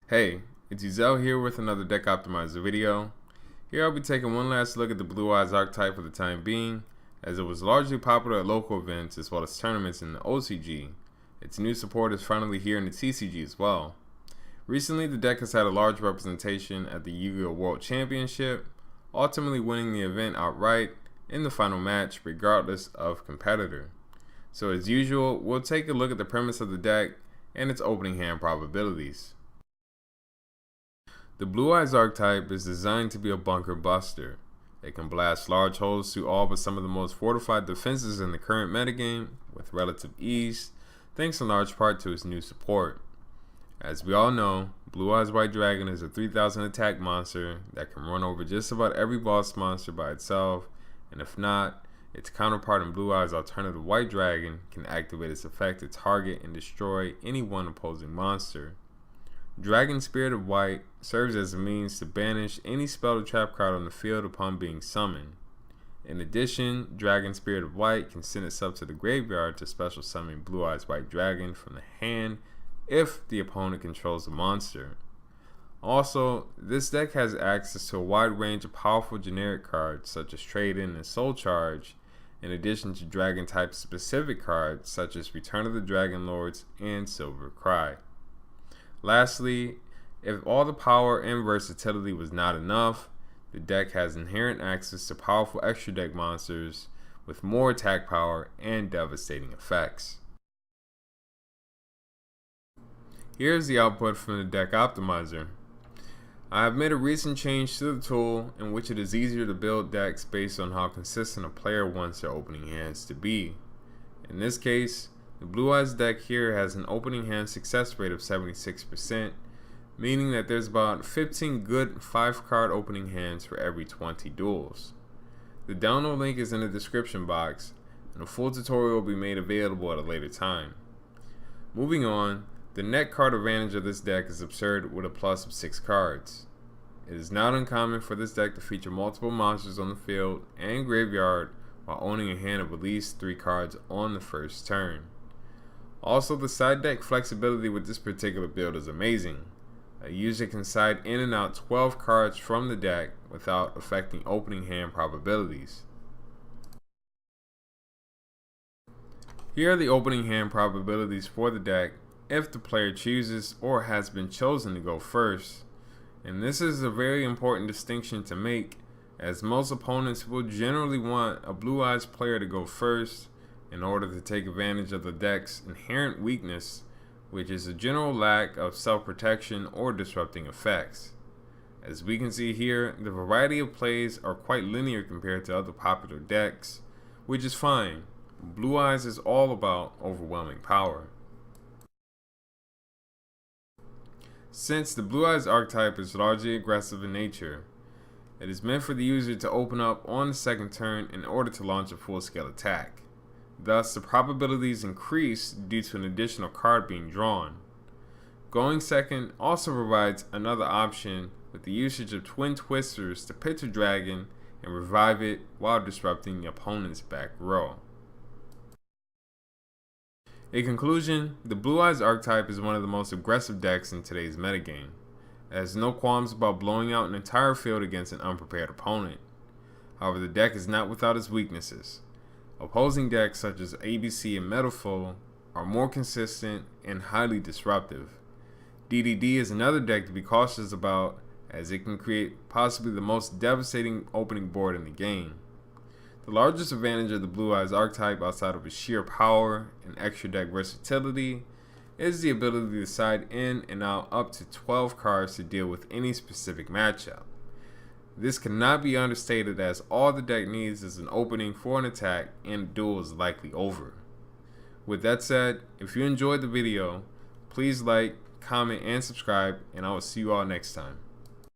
Hey, it's Uzel here with another deck optimizer video. Here I'll be taking one last look at the Blue Eyes archetype for the time being, as it was largely popular at local events as well as tournaments in the OCG. Its new support is finally here in the TCG as well. Recently the deck has had a large representation at the Yu-Gi-Oh! World Championship, ultimately winning the event outright in the final match regardless of competitor. So as usual, we'll take a look at the premise of the deck and its opening hand probabilities. The Blue Eyes archetype is designed to be a bunker buster. It can blast large holes through all but some of the most fortified defenses in the current metagame with relative ease, thanks in large part to its new support. As we all know, Blue Eyes White Dragon is a 3000 attack monster that can run over just about every boss monster by itself, and if not, its counterpart in Blue Eyes Alternative White Dragon can activate its effect to target and destroy any one opposing monster. Dragon Spirit of White serves as a means to banish any spell or trap card on the field upon being summoned. In addition, Dragon Spirit of White can send itself to the graveyard to special summon Blue Eyes White Dragon from the hand if the opponent controls the monster. Also, this deck has access to a wide range of powerful generic cards such as Trade-In and Soul Charge, in addition to Dragon type specific cards such as Return of the Dragon Lords and Silver Cry. Lastly, if all the power and versatility was not enough, the deck has inherent access to powerful extra deck monsters with more attack power and devastating effects. Here's the output from the deck optimizer. I have made a recent change to the tool in which it is easier to build decks based on how consistent a player wants their opening hands to be. In this case, the Blue Eyes deck here has an opening hand success rate of 76%, meaning that there's about 15 good 5-card opening hands for every 20 duels. The download link is in the description box, and a full tutorial will be made available at a later time. Moving on, the net card advantage of this deck is absurd with a plus of 6 cards. It is not uncommon for this deck to feature multiple monsters on the field and graveyard while owning a hand of at least 3 cards on the first turn. Also, the side deck flexibility with this particular build is amazing. A user can side in and out 12 cards from the deck without affecting opening hand probabilities. Here are the opening hand probabilities for the deck if the player chooses or has been chosen to go first. And this is a very important distinction to make, as most opponents will generally want a Blue Eyes player to go first in order to take advantage of the deck's inherent weakness, which is a general lack of self-protection or disrupting effects. As we can see here, the variety of plays are quite linear compared to other popular decks, which is fine. Blue Eyes is all about overwhelming power. Since the Blue Eyes archetype is largely aggressive in nature, it is meant for the user to open up on the second turn in order to launch a full-scale attack. Thus, the probabilities increase due to an additional card being drawn. Going second also provides another option with the usage of Twin Twisters to pitch a dragon and revive it while disrupting the opponent's back row. In conclusion, the Blue Eyes archetype is one of the most aggressive decks in today's metagame. It has no qualms about blowing out an entire field against an unprepared opponent. However, the deck is not without its weaknesses. Opposing decks such as ABC and Metafoe are more consistent and highly disruptive. DDD is another deck to be cautious about, as it can create possibly the most devastating opening board in the game. The largest advantage of the Blue Eyes archetype outside of its sheer power and extra deck versatility is the ability to side in and out up to 12 cards to deal with any specific matchup. This cannot be understated, as all the deck needs is an opening for an attack and the duel is likely over. With that said, if you enjoyed the video, please like, comment, and subscribe, and I will see you all next time.